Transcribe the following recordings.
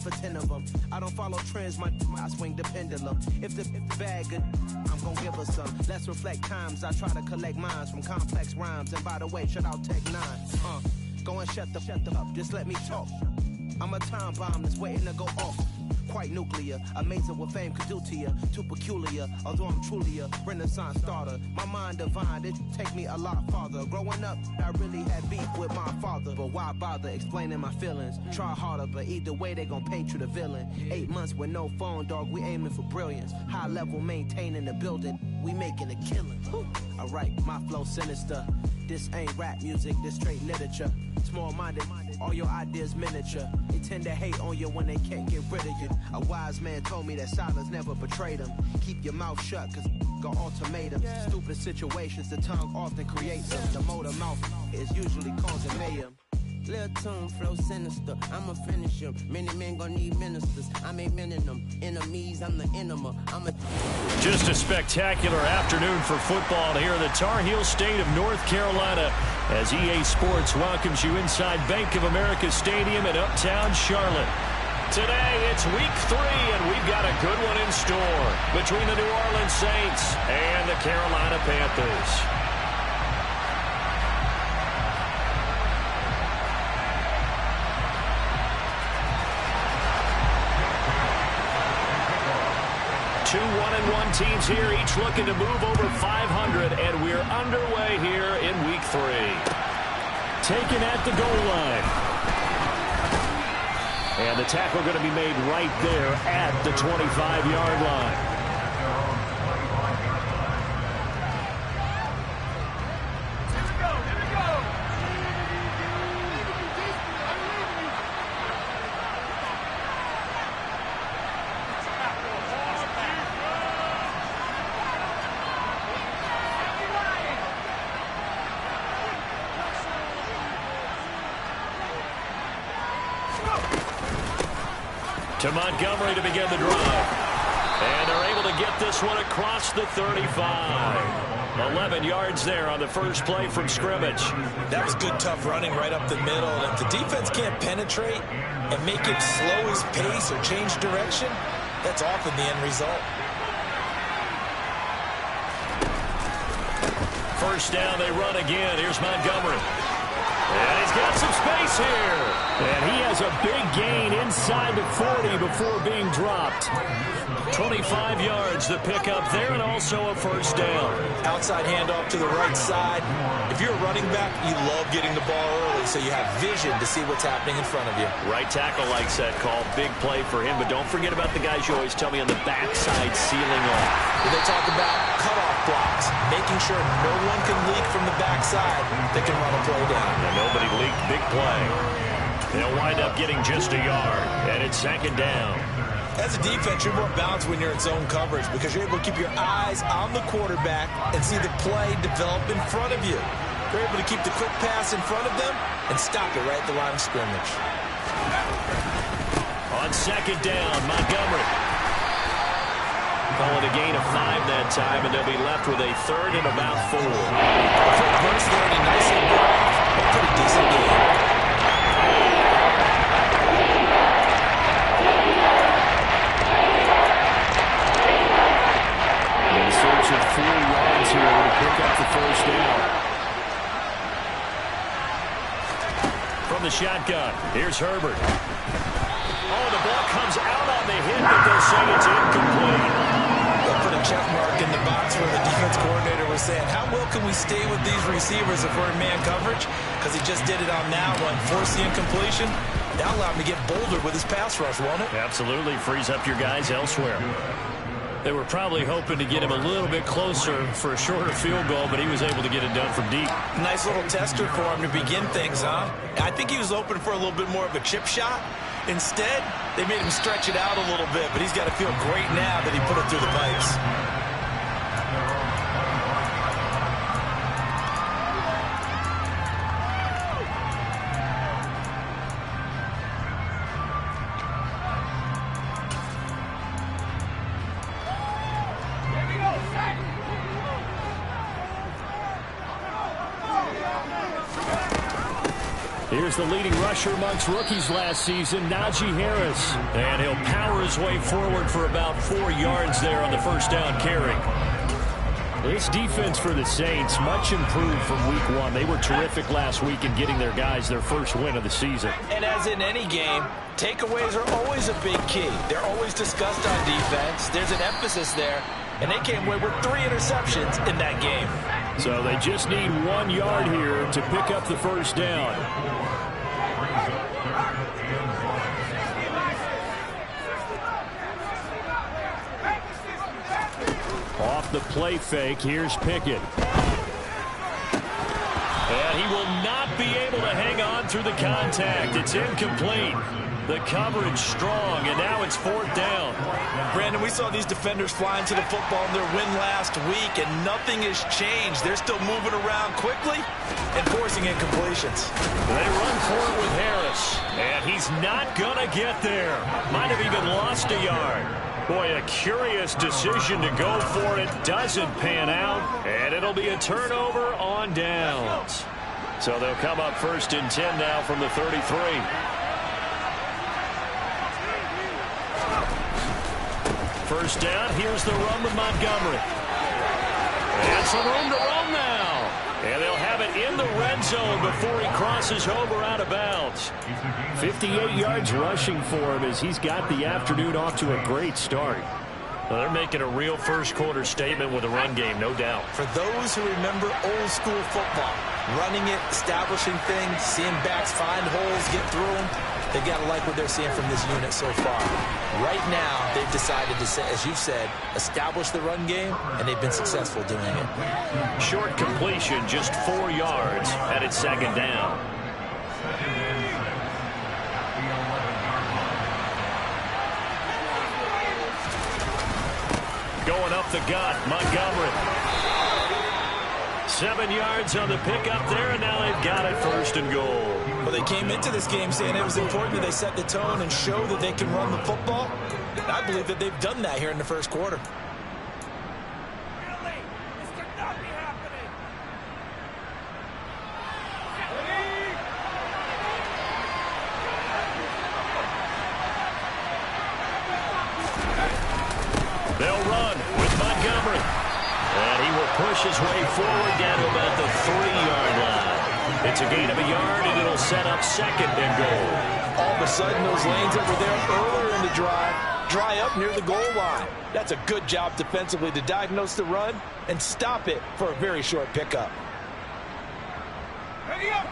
for 10 of them. I don't follow trends, I swing the pendulum. If the bag good, I'm gonna give her some. Let's reflect times, I try to collect minds from complex rhymes. And by the way, shut out Tech 9. Go and shut the up, just let me talk. I'm a time bomb that's waiting to go off. Quite nuclear, amazing what fame could do to you. Too peculiar, although I'm truly a renaissance starter. My mind divine, it take me a lot farther. Growing up, I really had beef with my father. But why bother explaining my feelings? Try harder, but either way they gon' paint you the villain. 8 months with no phone, dog, we aiming for brilliance. High level maintaining the building, we making a killing. Alright, my flow sinister. This ain't rap music, this straight literature. Small-minded, all your ideas miniature. They tend to hate on you when they can't get rid of you. A wise man told me that silence never betrayed him. Keep your mouth shut, cause got ultimatums. Stupid situations, the tongue often creates them. The motor mouth is usually causing mayhem. Lil' tune, flow sinister, I'ma finish him. Many men gon' need ministers, I'm aiming them. Enemies, I'm the enema, Just a spectacular afternoon for football here in the Tar Heel state of North Carolina as EA Sports welcomes you inside Bank of America Stadium in Uptown Charlotte. Today, it's week 3, and we've got a good one in store between the New Orleans Saints and the Carolina Panthers. Two 1-1 teams here, each looking to move over 500, and we're underway here in week 3. Taken at the goal line. And the tackle going to be made right there at the 25-yard line. To Montgomery to begin the drive. And they're able to get this one across the 35. 11 yards there on the first play from scrimmage. That was good, tough running right up the middle. And if the defense can't penetrate and make him slow his pace or change direction, that's often the end result. First down, they run again. Here's Montgomery. And he's got some space here. And he has a big gain inside the 40 before being dropped. 25 yards to pick up there, and also a first down. Outside handoff to the right side. If you're a running back, you love getting the ball early so you have vision to see what's happening in front of you. Right tackle likes that call. Big play for him, but don't forget about the guys you always tell me on the backside sealing off. When they talk about cutoff blocks, making sure no one can leak from the backside that can run a play down. And nobody leaked. Big play. They'll wind up getting just a yard, and it's second down. As a defense, you're more balanced when you're in zone coverage because you're able to keep your eyes on the quarterback and see the play develop in front of you. You're able to keep the quick pass in front of them and stop it right at the line of scrimmage. On second down, Montgomery. Call it a gain of 5 that time, and they'll be left with a third and about 4. Quick burst there and a nice little a pretty decent game. In search of 4 yards here to pick up the first down. From the shotgun, here's Herbert. Oh, the ball comes out on the hit, but they'll say it's incomplete. They'll put a check mark in the box where the defense coordinator was saying, how well can we stay with these receivers if we're in man coverage? Because he just did it on that one. Force the incompletion. That'll allow him to get bolder with his pass rush, won't it? Absolutely. Frees up your guys elsewhere. They were probably hoping to get him a little bit closer for a shorter field goal, but he was able to get it done from deep. Nice little tester for him to begin things, huh? I think he was hoping for a little bit more of a chip shot. Instead, they made him stretch it out a little bit, but he's got to feel great now that he put it through the pipes. Here's the leading rusher amongst rookies last season, Najee Harris. And he'll power his way forward for about 4 yards there on the first down carry. This defense for the Saints, much improved from week 1. They were terrific last week in getting their guys their first win of the season. And as in any game, takeaways are always a big key. They're always discussed on defense. There's an emphasis there. And they came away with 3 interceptions in that game. So they just need 1 yard here to pick up the first down. Off the play fake, here's Pickett. And he will not be able to hang on through the contact. It's incomplete. The coverage strong, and now it's 4th down. Brandon, we saw these defenders flying to the football in their win last week, and nothing has changed. They're still moving around quickly and forcing incompletions. They run for it with Harris, and he's not going to get there. Might have even lost a yard. Boy, a curious decision to go for it. Doesn't pan out, and it'll be a turnover on downs. So they'll come up 1st and 10 now from the 33. First down, here's the run with Montgomery. And some room to run now. And they'll have it in the red zone before he crosses over out of bounds. 58 yards rushing for him as he's got the afternoon off to a great start. Well, they're making a real first-quarter statement with a run game, no doubt. For those who remember old-school football, running it, establishing things, seeing backs find holes, get through them, they got to like what they're seeing from this unit so far. Right now, they've decided to, as you've said, establish the run game, and they've been successful doing it. Short completion, just 4 yards, and it's 2nd down. Going up the gut, Montgomery. 7 yards on the pickup there, and now they've got it 1st and goal. Well, they came into this game saying it was important that they set the tone and show that they can run the football. And I believe that they've done that here in the first quarter. This cannot be happening. They'll run with Montgomery. And he will push his way forward down to about the 3-yard line. It's a gain of a yard, and it'll set up 2nd and goal. All of a sudden, those lanes that were there earlier in the drive dry up near the goal line. That's a good job defensively to diagnose the run and stop it for a very short pickup.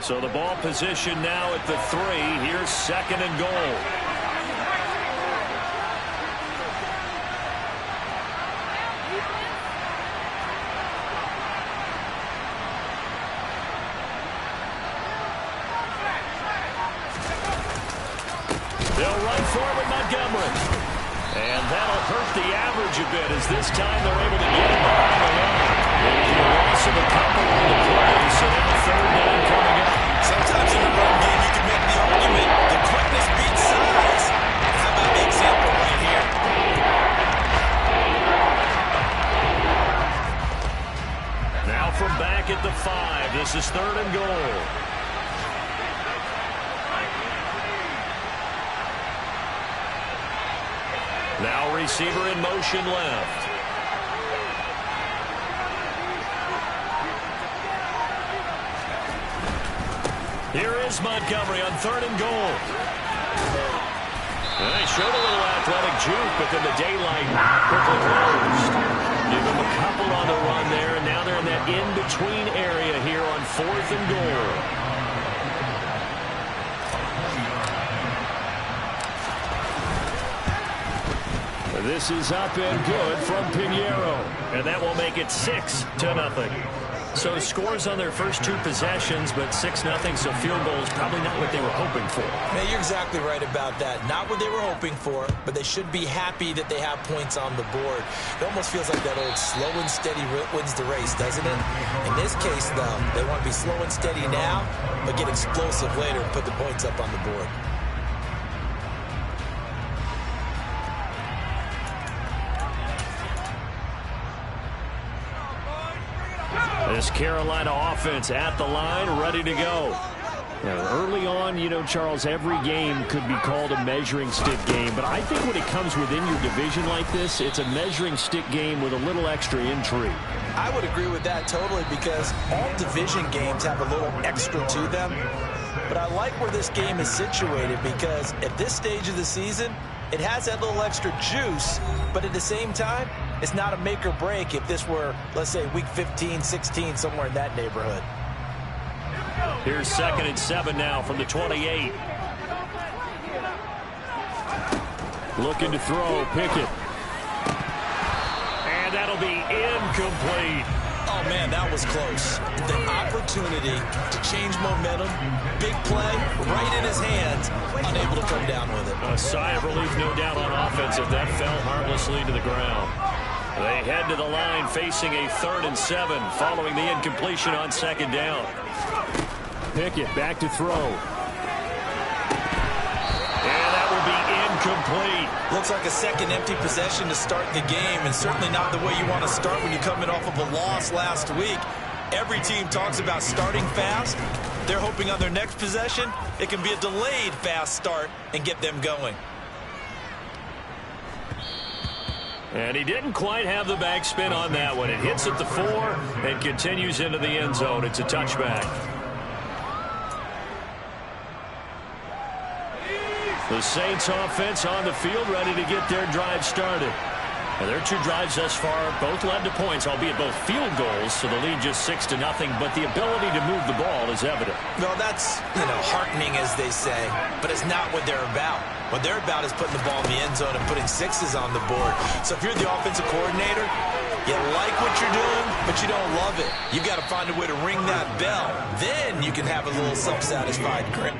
So the ball position now at the 3. Here's 2nd and goal. They'll run forward Montgomery. And that'll hurt the average a bit as this time they're able to get him behind the line. There'll be a loss of a couple on the play, so now 3rd down coming up. Sometimes in the run game you can make the argument the quickness beats size. How about the example right here? Now from back at the 5, this is 3rd and goal. Now receiver in motion left. Here is Montgomery on 3rd and goal. And they showed a little athletic juke, but then the daylight quickly closed. Give them a couple on the run there, and now they're in that in-between area here on 4th and goal. This is up and good from Pinheiro. And that will make it 6-0. So scores on their first 2 possessions, but 6-0, so field goal is probably not what they were hoping for. Man, you're exactly right about that. Not what they were hoping for, but they should be happy that they have points on the board. It almost feels like that old slow and steady wins the race, doesn't it? In this case, though, they want to be slow and steady now, but get explosive later and put the points up on the board. This Carolina offense at the line, ready to go. Early on, you know, Charles, every game could be called a measuring stick game. But I think when it comes within your division like this, it's a measuring stick game with a little extra intrigue. I would agree with that totally, because all division games have a little extra to them. But I like where this game is situated, because at this stage of the season, it has that little extra juice, but at the same time, it's not a make or break if this were, let's say, week 15, 16, somewhere in that neighborhood. Here's 2nd and 7 now from the 28. Looking to throw, Pickett. And that'll be incomplete. Oh, man, that was close. The opportunity to change momentum, big play, right in his hands, unable to come down with it. A sigh of relief, no doubt, on offense if that fell harmlessly to the ground. They head to the line facing a 3rd and 7 following the incompletion on 2nd down. Pickett back to throw. And that will be incomplete. Looks like a second empty possession to start the game, and certainly not the way you want to start when you're coming off of a loss last week. Every team talks about starting fast. They're hoping on their next possession it can be a delayed fast start and get them going. And he didn't quite have the backspin on that one. It hits at the 4 and continues into the end zone. It's a touchback. The Saints offense on the field, ready to get their drive started. And their 2 drives thus far both led to points, albeit both field goals, so the lead just 6-0. But the ability to move the ball is evident. Well, that's, heartening, as they say, but it's not what they're about. What they're about is putting the ball in the end zone and putting 6s on the board. So if you're the offensive coordinator, you like what you're doing, but you don't love it. You've got to find a way to ring that bell. Then you can have a little self-satisfied grin.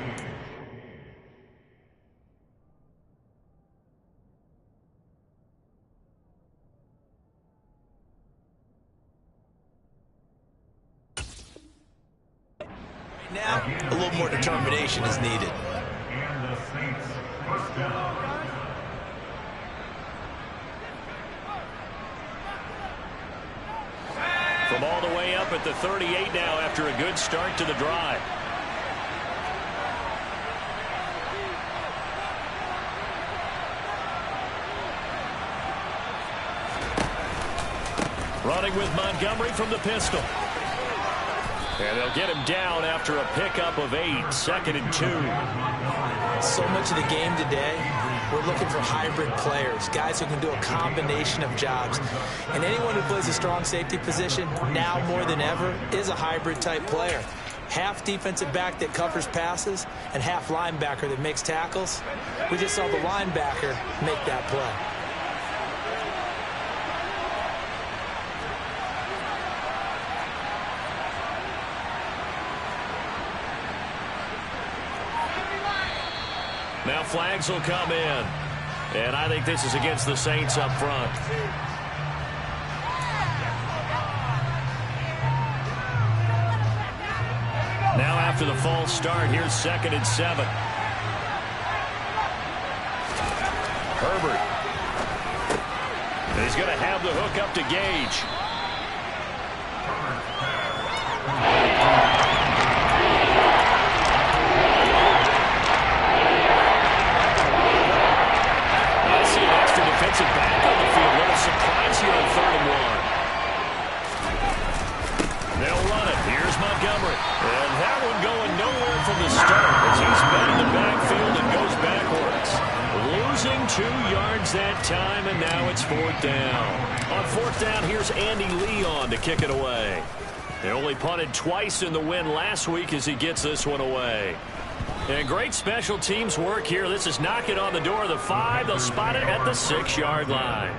Now, a little more determination is needed. From all the way up at the 38 now after a good start to the drive. Running with Montgomery from the pistol. And they'll get him down after a pickup of 8, 2nd and 2. So much of the game today, we're looking for hybrid players, guys who can do a combination of jobs. And anyone who plays a strong safety position, now more than ever, is a hybrid type player. Half defensive back that covers passes and half linebacker that makes tackles. We just saw the linebacker make that play. Now flags will come in. And I think this is against the Saints up front. Now after the false start, here's 2nd and 7. Herbert. And he's going to have the hook up to Gage. Defensive back on the field. What a surprise here on 3rd and 1. They'll run it. Here's Montgomery. And that one going nowhere from the start as he's met in the backfield and goes backwards. Losing 2 yards that time, and now it's 4th down. On 4th down, here's Andy Leon to kick it away. They only punted twice in the win last week as he gets this one away. And great special teams work here. This is knocking on the door of the 5. They'll spot it at the 6-yard line.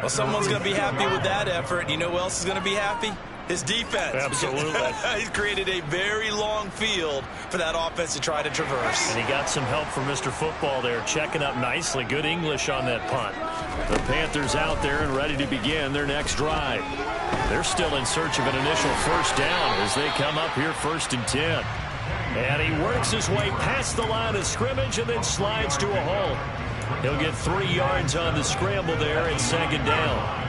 Well, someone's going to be happy with that effort. You know who else is going to be happy? His defense. Absolutely. He's created a very long field for that offense to try to traverse. And he got some help from Mr. Football there, checking up nicely. Good English on that punt. The Panthers out there and ready to begin their next drive. They're still in search of an initial 1st down as they come up here 1st and 10. And he works his way past the line of scrimmage and then slides to a halt. He'll get 3 yards on the scramble there at 2nd down.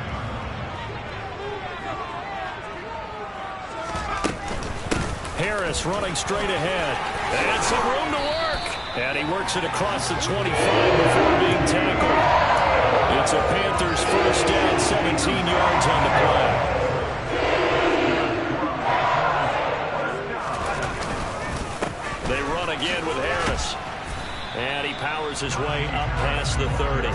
Harris running straight ahead. And some room to work. And he works it across the 25 before being tackled. It's a Panthers first down, 17 yards on the play. They run again with Harris. And he powers his way up past the 30.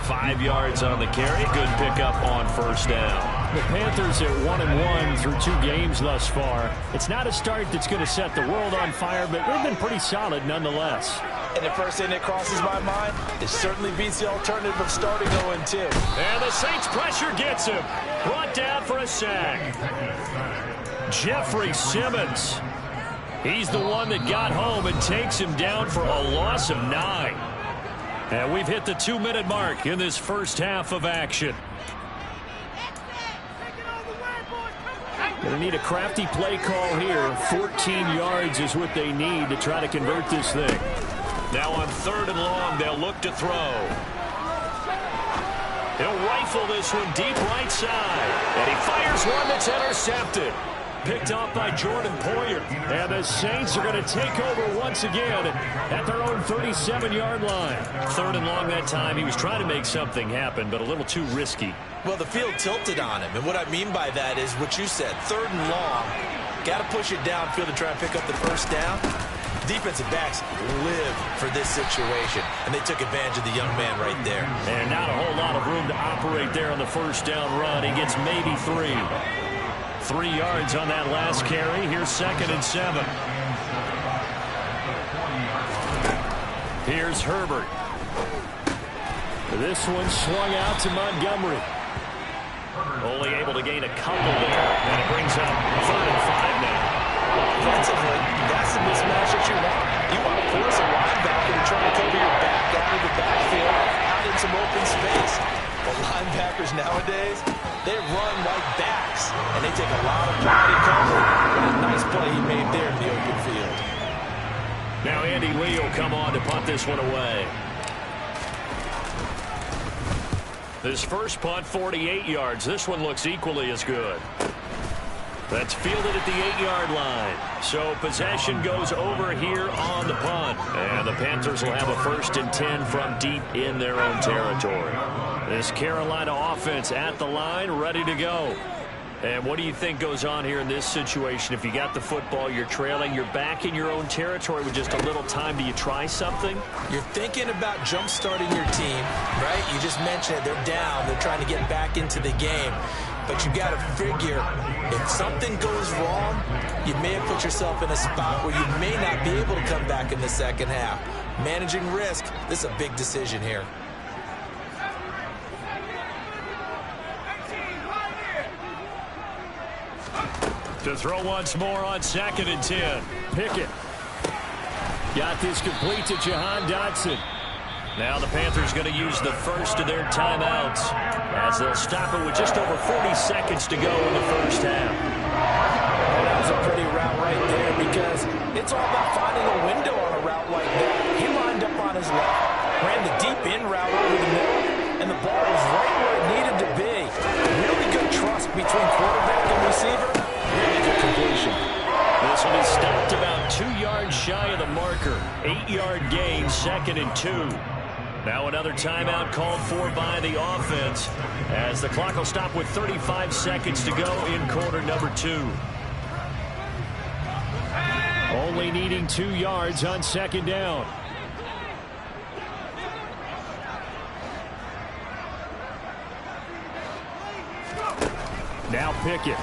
5 yards on the carry. Good pickup on first down. The Panthers are 1-1 through 2 games thus far. It's not a start that's going to set the world on fire, but they've been pretty solid nonetheless. And the first thing that crosses my mind, it certainly beats the alternative of starting 0-2. And the Saints pressure gets him. Brought down for a sack. Jeffrey Simmons. He's the one that got home and takes him down for a loss of 9. And we've hit the 2-minute mark in this first half of action. Going to need a crafty play call here. 14 yards is what they need to try to convert this thing. Now on 3rd and long, they'll look to throw. He'll rifle this one deep right side. And he fires one that's intercepted. Picked off by Jordan Poyer. And the Saints are going to take over once again at their own 37-yard line. 3rd and long that time. He was trying to make something happen, but a little too risky. Well, the field tilted on him. And what I mean by that is what you said. 3rd and long. Got to push it downfield to try and pick up the first down. Defensive backs live for this situation. And they took advantage of the young man right there. And not a whole lot of room to operate there on the first down run. He gets maybe 3. 3 yards on that last carry. Here's 2nd and 7. Here's Herbert. This one swung out to Montgomery. Only able to gain a couple there. And it brings up 3rd and 5 now. Offensively, that's the mismatch that you want. You want to force a linebacker to try to cover your back out of the backfield, out in some open space. But linebackers nowadays, they run like backs, and they take a lot of pride in cover. What a nice play he made there in the open field. Now Andy Lee will come on to punt this one away. This first punt, 48 yards. This one looks equally as good. That's fielded at the 8-yard line. So possession goes over here on the punt. And the Panthers will have a 1st and 10 from deep in their own territory. This Carolina offense at the line, ready to go. And what do you think goes on here in this situation? If you got the football, you're trailing, you're back in your own territory with just a little time. Do you try something? You're thinking about jump-starting your team, right? You just mentioned it. They're down. They're trying to get back into the game. But you got to figure, if something goes wrong, you may have put yourself in a spot where you may not be able to come back in the second half. Managing risk, this is a big decision here. To throw once more on 2nd and 10. Pickett got this complete to Jahan Dotson. Now the Panthers going to use the first of their timeouts as they'll stop it with just over 40 seconds to go in the first half. Well, that was a pretty route right there because it's all about finding a window on a route like that. He lined up on his left, ran the deep in route over the middle, and the ball was right where it needed to be. Really good trust between quarterback and receiver. Really good completion. This will be stopped about 2 yards shy of the marker. 8-yard gain, 2nd and 2. Now another timeout called for by the offense as the clock will stop with 35 seconds to go in quarter number 2. Only needing 2 yards on 2nd down. Now Pickett.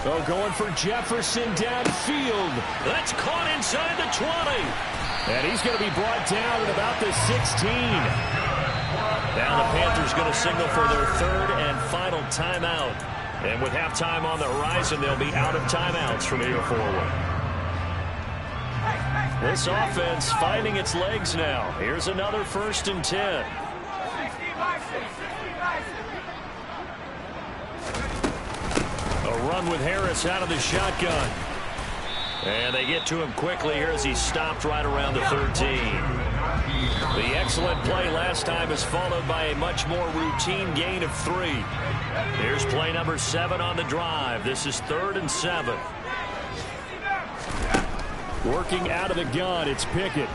Oh, going for Jefferson downfield. That's caught inside the 20. And he's going to be brought down at about the 16. Now the Panthers going to signal for their 3rd and final timeout. And with halftime on the horizon, they'll be out of timeouts from here forward. This offense finding its legs now. Here's another 1st and 10. A run with Harris out of the shotgun. And they get to him quickly here as he's stopped right around the 13. The excellent play last time is followed by a much more routine gain of 3. Here's play number 7 on the drive. This is 3rd and 7. Working out of the gun, it's Pickett.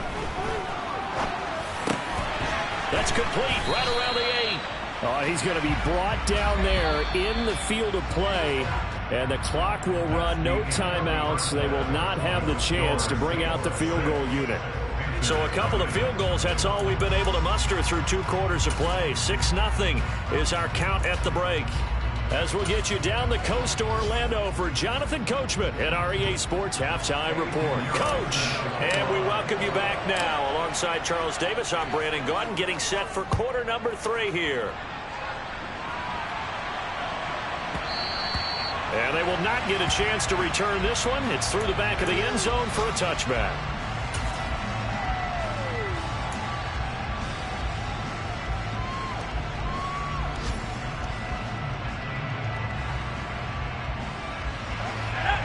That's complete right around the 8. He's going to be brought down there in the field of play, and the clock will run. No timeouts. They will not have the chance to bring out the field goal unit. So a couple of field goals, that's all we've been able to muster through 2 quarters of play. 6-0 is our count at the break. As we'll get you down the coast to Orlando for Jonathan Coachman at our EA Sports Halftime Report. Coach, and we welcome you back now. Alongside Charles Davis, I'm Brandon Gaudin, getting set for quarter number 3 here. And they will not get a chance to return this one. It's through the back of the end zone for a touchback.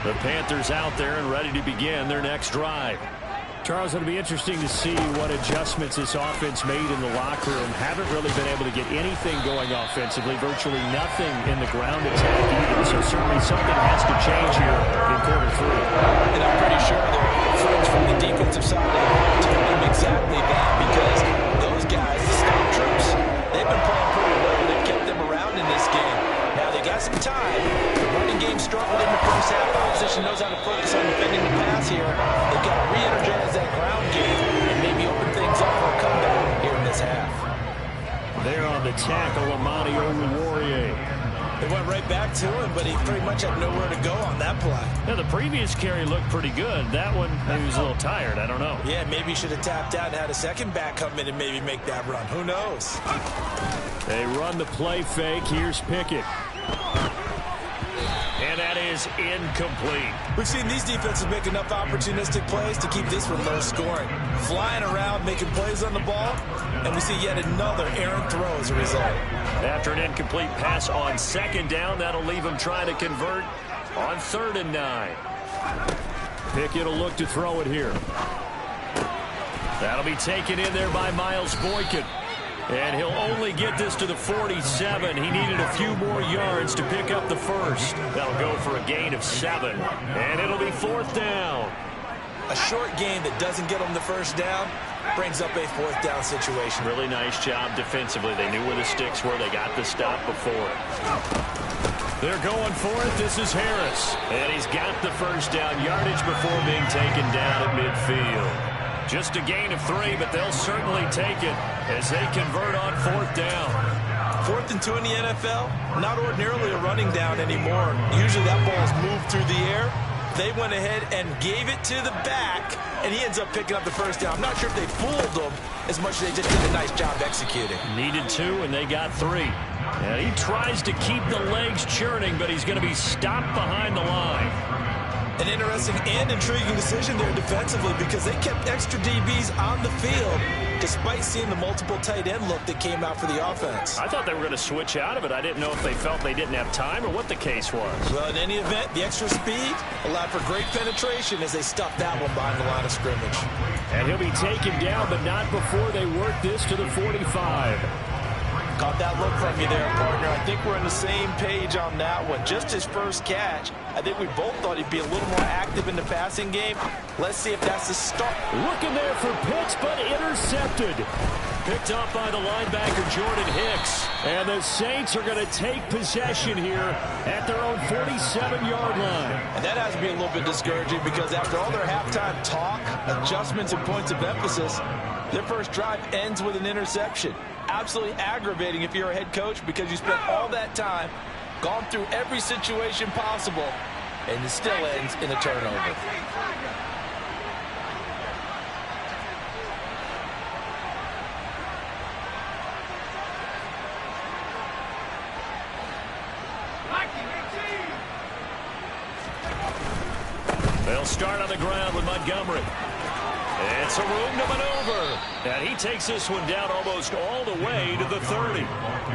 The Panthers out there and ready to begin their next drive. Charles, it'll be interesting to see what adjustments this offense made in the locker room. Haven't really been able to get anything going offensively. Virtually nothing in the ground attack either. So certainly something has to change here in quarter 3. And I'm pretty sure their friends from the defensive side of the ball told them exactly that, because those guys, the scout troops, they've been playing pretty well. They've kept them around in this game. Now they got some time. The running game struggled in the first half. Opposition knows how to focus on defending the pass here. They've got to re-energize that ground game and maybe open things up for a comeback here in this half. There on the tackle, Amani Oruwariye. They went right back to him, but he pretty much had nowhere to go on that play. Yeah, the previous carry looked pretty good. That one, maybe he was a little tired. I don't know. Yeah, maybe he should have tapped out and had a second back come in and maybe make that run. Who knows? They run the play fake. Here's Pickett. And that is incomplete. We've seen these defenses make enough opportunistic plays to keep this one low scoring. Flying around, making plays on the ball, and we see yet another errant throw as a result. After an incomplete pass on 2nd down, that'll leave him trying to convert on 3rd and 9. Pickett will look to throw it here. That'll be taken in there by Miles Boykin. And he'll only get this to the 47. He needed a few more yards to pick up the first. That'll go for a gain of 7. And it'll be 4th down. A short gain that doesn't get them the first down brings up a 4th down situation. Really nice job defensively. They knew where the sticks were. They got the stop before. They're going for it. This is Harris. And he's got the first down yardage before being taken down at midfield. Just a gain of 3, but they'll certainly take it as they convert on 4th down. 4th and 2 in the NFL, not ordinarily a running down anymore. Usually that ball is moved through the air. They went ahead and gave it to the back, and he ends up picking up the first down. I'm not sure if they fooled him as much as they just did a nice job executing. Needed 2, and they got 3. And he tries to keep the legs churning, but he's going to be stopped behind the line. An interesting and intriguing decision there defensively, because they kept extra DBs on the field despite seeing the multiple tight end look that came out for the offense. I thought they were going to switch out of it. I didn't know if they felt they didn't have time or what the case was. Well, in any event, the extra speed allowed for great penetration as they stuffed that one behind the line of scrimmage. And he'll be taken down, but not before they work this to the 45. Caught that look from you there, partner. I think we're on the same page on that one. Just his first catch. I think we both thought he'd be a little more active in the passing game. Let's see if that's the start. Looking there for Pitts, but intercepted. Picked up by the linebacker, Jordan Hicks. And the Saints are going to take possession here at their own 47-yard line. And that has to be a little bit discouraging, because after all their halftime talk, adjustments, and points of emphasis, their first drive ends with an interception. Absolutely aggravating if you're a head coach, because you spent all that time, gone through every situation possible, and it still ends in a turnover. They'll start on the ground with Montgomery. It's a room to maneuver. And he takes this one down almost all the way to the 30.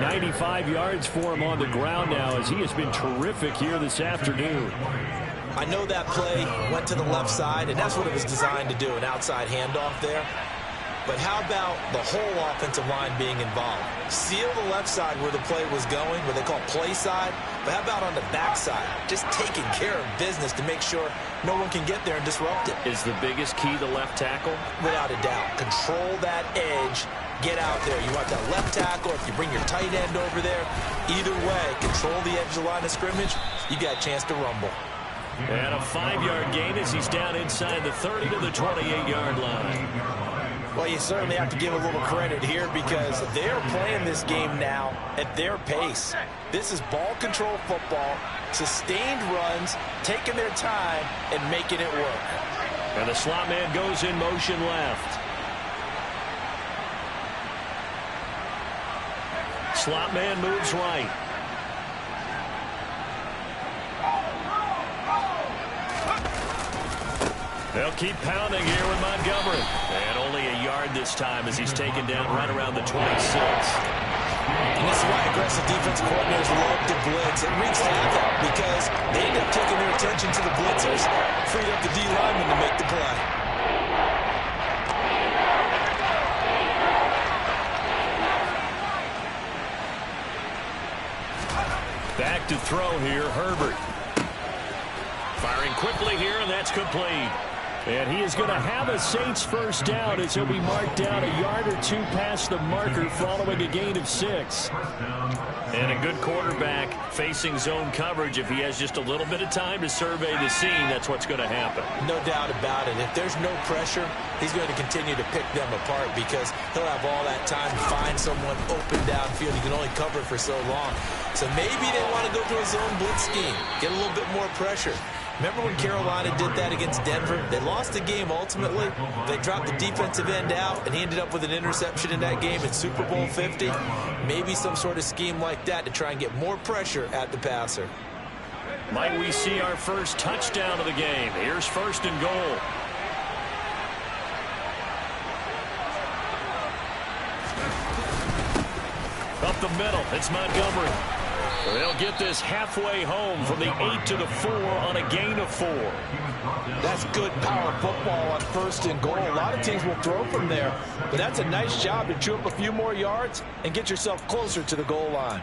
95 yards for him on the ground now, as he has been terrific here this afternoon. I know that play went to the left side, and that's what it was designed to do, an outside handoff there. But how about the whole offensive line being involved? Seal the left side where the play was going, what they call play side. But how about on the back side? Just taking care of business to make sure no one can get there and disrupt it. Is the biggest key the left tackle? Without a doubt. Control that edge. Get out there. You want that left tackle, if you bring your tight end over there, either way, control the edge of the line of scrimmage, you got a chance to rumble. And a 5-yard gain as he's down inside the 30 to the 28-yard line. Well, you certainly have to give a little credit here because they're playing this game now at their pace. This is ball control football, sustained runs, taking their time, and making it work. And the slot man goes in motion left. Slot man moves right. They'll keep pounding here with Montgomery. And only a yard this time as he's taken down right around the 26. And this is why aggressive defense coordinators love to blitz. It wreaks havoc because they end up taking their attention to the blitzers, freed up the D lineman to make the play. Back to throw here, Herbert. Firing quickly here, and that's complete. And he is going to have a Saints first down as he'll be marked down a yard or two past the marker following a gain of 6. And a good quarterback facing zone coverage. If he has just a little bit of time to survey the scene, that's what's going to happen. No doubt about it. If there's no pressure, he's going to continue to pick them apart because he'll have all that time to find someone open downfield. He can only cover for so long. So maybe they want to go to a zone blitz scheme, get a little bit more pressure. Remember when Carolina did that against Denver? They lost the game ultimately. They dropped the defensive end out, and he ended up with an interception in that game at Super Bowl 50. Maybe some sort of scheme like that to try and get more pressure at the passer. Might we see our first touchdown of the game? Here's 1st and goal. Up the middle, it's Montgomery. They'll get this halfway home from the 8 to the 4 on a gain of 4. That's good power football on 1st and goal. A lot of teams will throw from there, but that's a nice job to chew up a few more yards and get yourself closer to the goal line.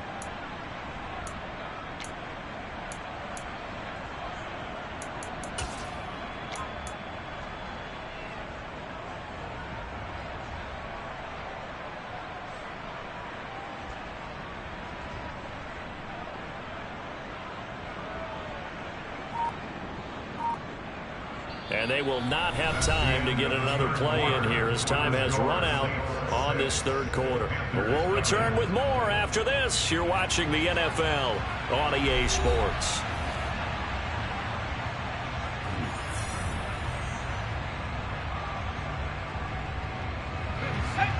And they will not have time to get another play in here as time has run out on this 3rd quarter. We'll return with more after this. You're watching the NFL on EA Sports.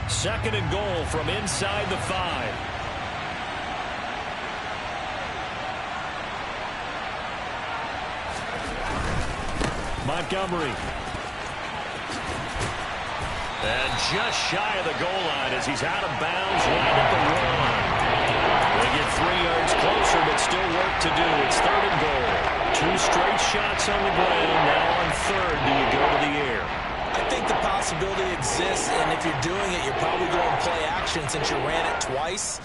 Second and goal from inside the 5. Montgomery. And just shy of the goal line as he's out of bounds right at the 1. They get 3 yards closer, but still work to do. It's 3rd and goal. 2 straight shots on the ground. Now on 3rd, do you go to the air? I think the possibility exists, and if you're doing it, you're probably going to play action since you ran it twice.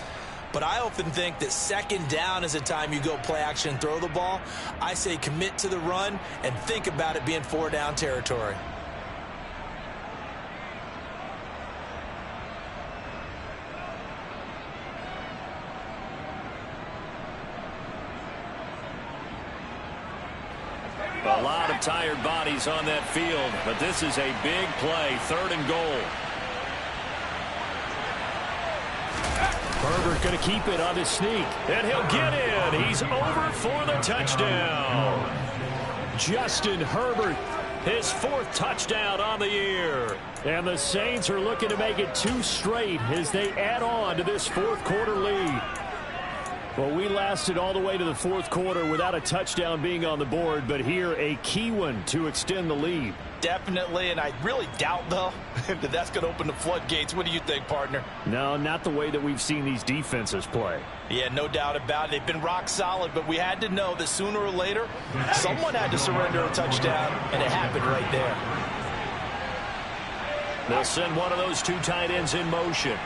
But I often think that 2nd down is the time you go play action and throw the ball. I say commit to the run and think about it being 4-down territory. A lot of tired bodies on that field, but this is a big play, 3rd and goal. Herbert going to keep it on his sneak, and he'll get in. He's over for the touchdown. Justin Herbert, his 4th touchdown on the year. And the Saints are looking to make it 2 straight as they add on to this 4th quarter lead. Well, we lasted all the way to the 4th quarter without a touchdown being on the board, but here a key one to extend the lead. Definitely, and I really doubt, though, that that's going to open the floodgates. What do you think, partner? No, not the way that we've seen these defenses play. Yeah, no doubt about it. They've been rock solid, but we had to know that sooner or later, someone had to surrender a touchdown, and it happened right there. They'll send one of those two tight ends in motion.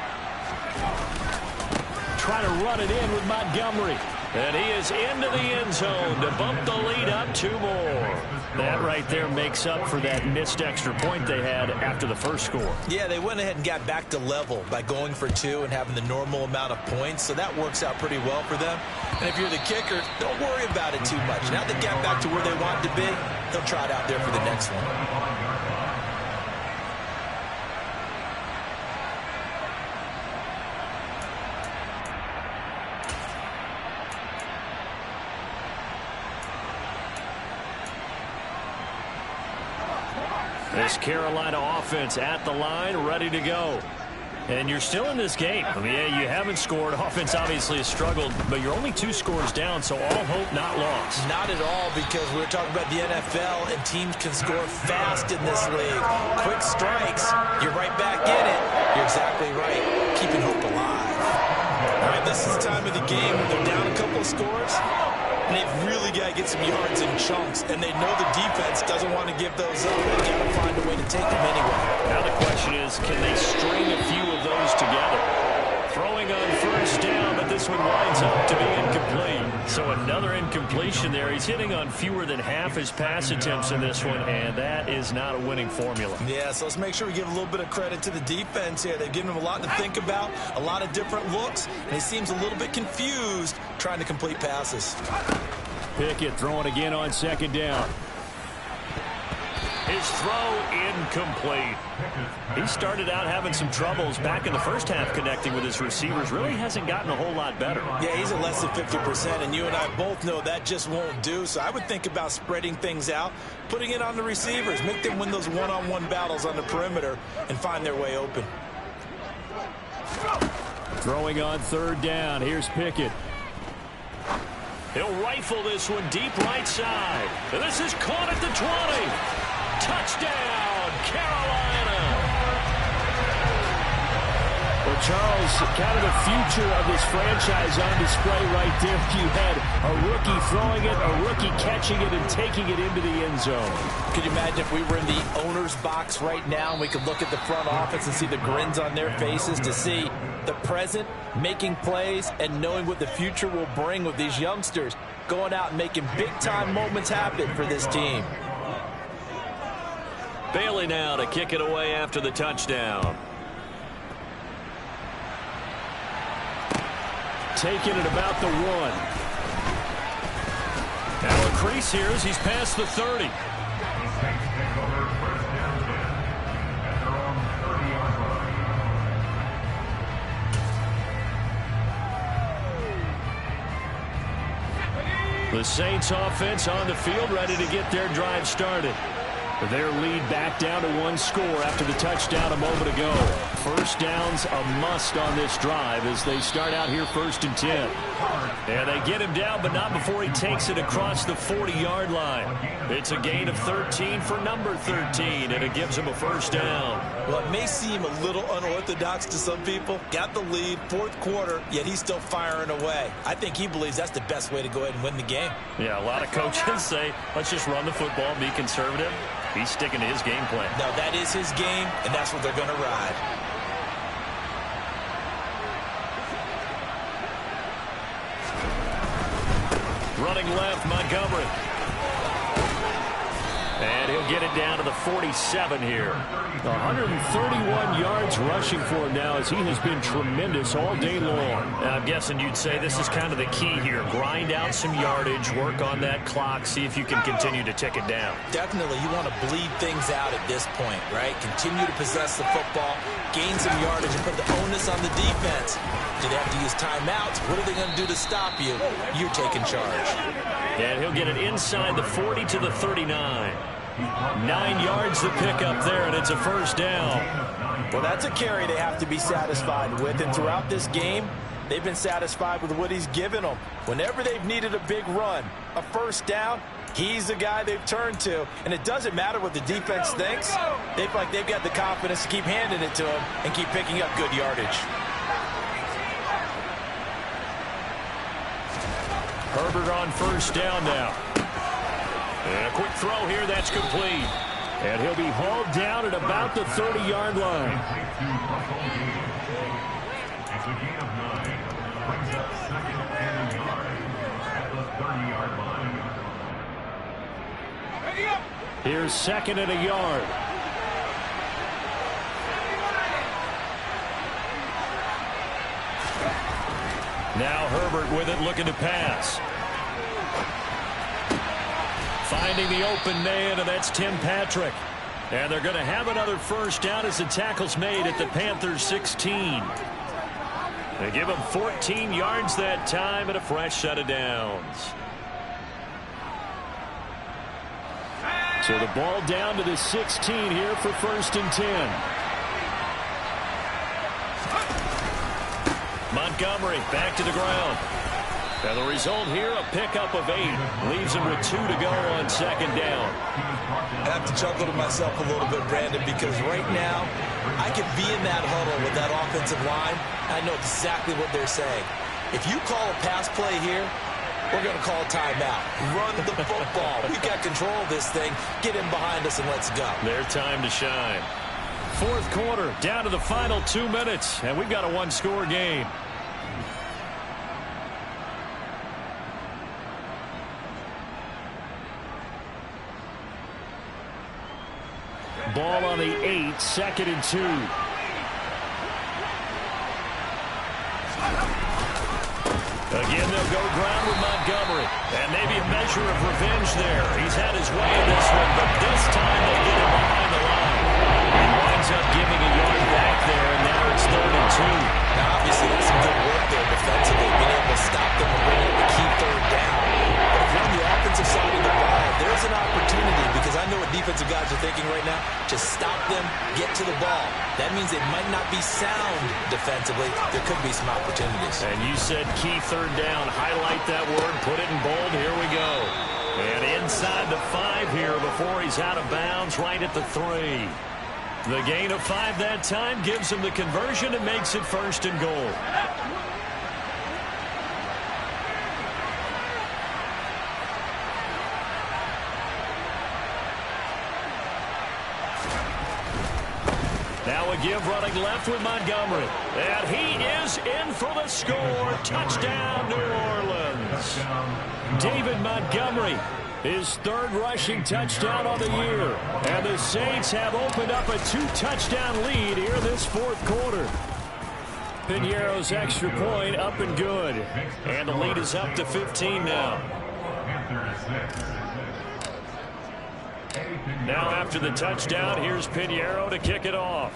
Trying to run it in with Montgomery. And he is into the end zone to bump the lead up 2 more. That right there makes up for that missed extra point they had after the first score. Yeah, they went ahead and got back to level by going for 2 and having the normal amount of points, so that works out pretty well for them. And if you're the kicker, don't worry about it too much. Now they get back to where they want to be, they'll try it out there for the next one. This Carolina offense at the line, ready to go. And you're still in this game. I mean, yeah, you haven't scored. Offense obviously has struggled, but you're only 2 scores down, so all hope not lost. Not at all, because we're talking about the NFL, and teams can score fast in this league. Quick strikes, you're right back in it. You're exactly right. Keeping hope alive. All right, this is the time of the game when they're down a couple of scores, and they've really got to get some yards in chunks, and they know the defense doesn't want to give those up. They've got to find a way to take them anyway. Now the question is, can they string a few of those together? Throwing on first down, but this one winds up to be incomplete. So another incompletion there. He's hitting on fewer than half his pass attempts in this one, and that is not a winning formula. Yeah, so let's make sure we give a little bit of credit to the defense here. They've given him a lot to think about, a lot of different looks, and he seems a little bit confused trying to complete passes. Pickett throwing again on second down. His throw incomplete. He started out having some troubles back in the first half connecting with his receivers. Really hasn't gotten a whole lot better. Yeah, he's at less than 50%, and you and I both know that just won't do. So I would think about spreading things out, putting it on the receivers, make them win those one-on-one battles on the perimeter and find their way open. Throwing on third down. Here's Pickett. He'll rifle this one deep right side. And this is caught at the 20. Touchdown, Carolina. Well, Charles, kind of the future of this franchise on display right there. You had a rookie throwing it, a rookie catching it, and taking it into the end zone. Could you imagine if we were in the owner's box right now and we could look at the front office and see the grins on their faces, to see the present, making plays, and knowing what the future will bring with these youngsters going out and making big-time moments happen for this team. Bailey now to kick it away after the touchdown. Taking it about the 1. Now a crease here as he's past the 30. The Saints offense on the field, ready to get their drive started. Their lead back down to 1 score after the touchdown a moment ago. First down's a must on this drive as they start out here 1st and 10. And they get him down, but not before he takes it across the 40-yard line. It's a gain of 13 for number 13, and it gives him a first down. Well, it may seem a little unorthodox to some people. Got the lead, 4th quarter, yet he's still firing away. I think he believes that's the best way to go ahead and win the game. Yeah, a lot of coaches say, let's just run the football, be conservative. He's sticking to his game plan. No, that is his game, and that's what they're going to ride. Running left, Montgomery. And he'll get it down to the 47 here. 131 yards rushing for him now as he has been tremendous all day long. Now, I'm guessing you'd say this is kind of the key here. Grind out some yardage, work on that clock, see if you can continue to tick it down. Definitely. You want to bleed things out at this point, right? Continue to possess the football, gain some yardage, and put the onus on the defense. Do they have to use timeouts? What are they going to do to stop you? You're taking charge. And he'll get it inside the 40 to the 39. 9 yards to pick up there, and it's a first down. Well, that's a carry they have to be satisfied with, and throughout this game, they've been satisfied with what he's given them. Whenever they've needed a big run, a first down, he's the guy they've turned to, and it doesn't matter what the defense thinks. They feel like they've got the confidence to keep handing it to him and keep picking up good yardage. Herbert on first down now. And a quick throw here, that's complete. And he'll be hauled down at about the 30-yard line. It's a gain of 9. Brings up second and a yard at the 30-yard line. Here's second and a yard. Now Herbert with it, looking to pass. Finding the open man, and that's Tim Patrick. And they're going to have another first down as the tackle's made at the Panthers' 16. They give him 14 yards that time and a fresh set of downs. So the ball down to the 16 here for 1st and 10. Montgomery back to the ground. And the result here, a pickup of 8. Leaves him with 2 to go on 2nd down. I have to chuckle to myself a little bit, Brandon, because right now I could be in that huddle with that offensive line. I know exactly what they're saying. If you call a pass play here, we're going to call a timeout. Run the football. We've got control of this thing. Get in behind us and let's go. Their time to shine. 4th quarter, down to the final 2 minutes, and we've got a one-score game. Ball on the 8, 2nd and 2. Again, they'll go ground with Montgomery. And maybe a measure of revenge there. He's had his way in this one, but this time they get him behind the line. He winds up giving a yard back there, and now it's 3rd and 2. Now, obviously, there's some good work there defensively, being able to stop them and bring up the key 3rd down. But if you're on the offensive side of the ball, there's an opportunity, because I know what defensive guys are thinking right now. Just stop them, get to the ball. That means they might not be sound defensively. There could be some opportunities. And you said key 3rd down. Highlight that word. Put it in bold. Here we go. And inside the 5 here before he's out of bounds, right at the 3. The gain of 5 that time gives him the conversion and makes it 1st and goal. Now a give running left with Montgomery. And he is in for the score. Touchdown, New Orleans. David Montgomery, his 3rd rushing touchdown of the year. And the Saints have opened up a 2-touchdown lead here this 4th quarter. Piñeiro's extra point up and good. And the lead is up to 15 now. Now after the touchdown, here's Piñeiro to kick it off.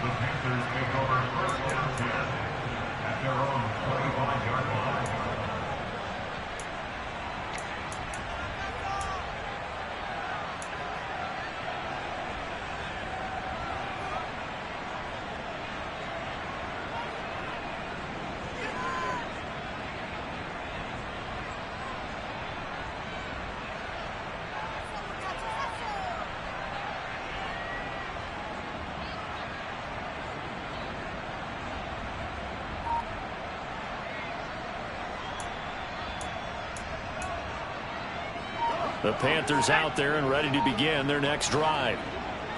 The Panthers take over 1st and 10 at their own 25-yard line. The Panthers out there and ready to begin their next drive.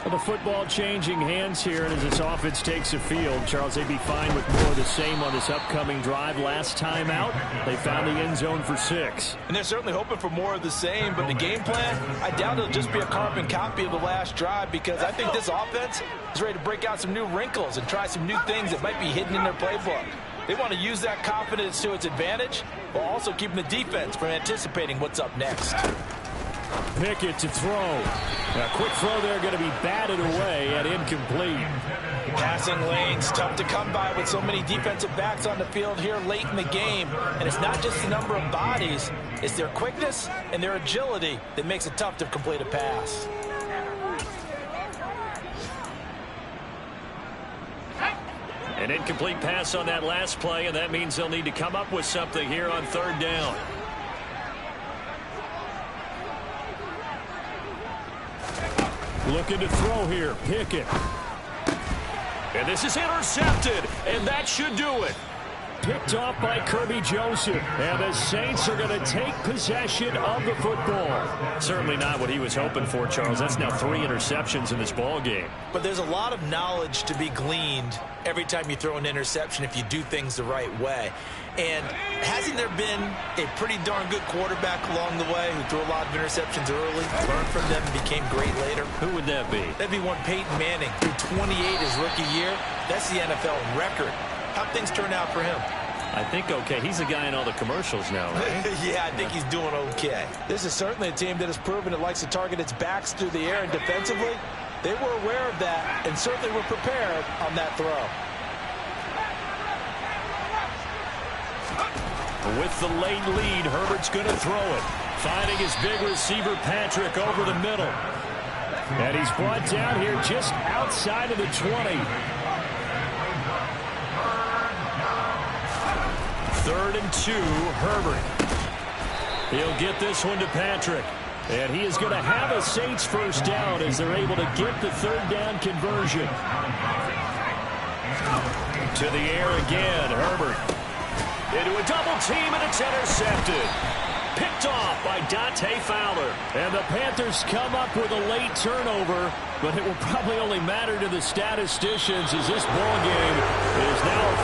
Well, the football changing hands here, and as this offense takes the field, Charles, they'd be fine with more of the same on this upcoming drive. Last time out, they found the end zone for 6. And they're certainly hoping for more of the same, but the game plan, I doubt it'll just be a carbon copy of the last drive, because I think this offense is ready to break out some new wrinkles and try some new things that might be hidden in their playbook. They want to use that confidence to its advantage, while also keeping the defense from anticipating what's up next. Pickett to throw. A quick throw there, going to be batted away and incomplete. Passing lanes tough to come by with so many defensive backs on the field here late in the game. And it's not just the number of bodies, it's their quickness and their agility that makes it tough to complete a pass. An incomplete pass on that last play, and that means they'll need to come up with something here on 3rd down. Looking to throw here, Pickett. And this is intercepted, and that should do it. Picked off by Kirby Joseph. And the Saints are going to take possession of the football. Certainly not what he was hoping for, Charles. That's now 3 interceptions in this ball game. But there's a lot of knowledge to be gleaned every time you throw an interception if you do things the right way. And hasn't there been a pretty darn good quarterback along the way who threw a lot of interceptions early, learned from them, and became great later? Who would that be? That'd be one Peyton Manning, threw 28 his rookie year. That's the NFL record. How'd things turn out for him? I think okay. He's the guy in all the commercials now, right? Yeah, I think he's doing okay. This is certainly a team that has proven it likes to target its backs through the air, and defensively, they were aware of that and certainly were prepared on that throw. With the late lead, Herbert's going to throw it. Finding his big receiver, Patrick, over the middle. And he's brought down here just outside of the 20. 3rd and 2, Herbert. He'll get this one to Patrick. And he is going to have a Saints first down as they're able to get the 3rd down conversion. To the air again, Herbert. Into a double team, and it's intercepted. Picked off by Dante Fowler. And the Panthers come up with a late turnover, but it will probably only matter to the statisticians as this ball game is now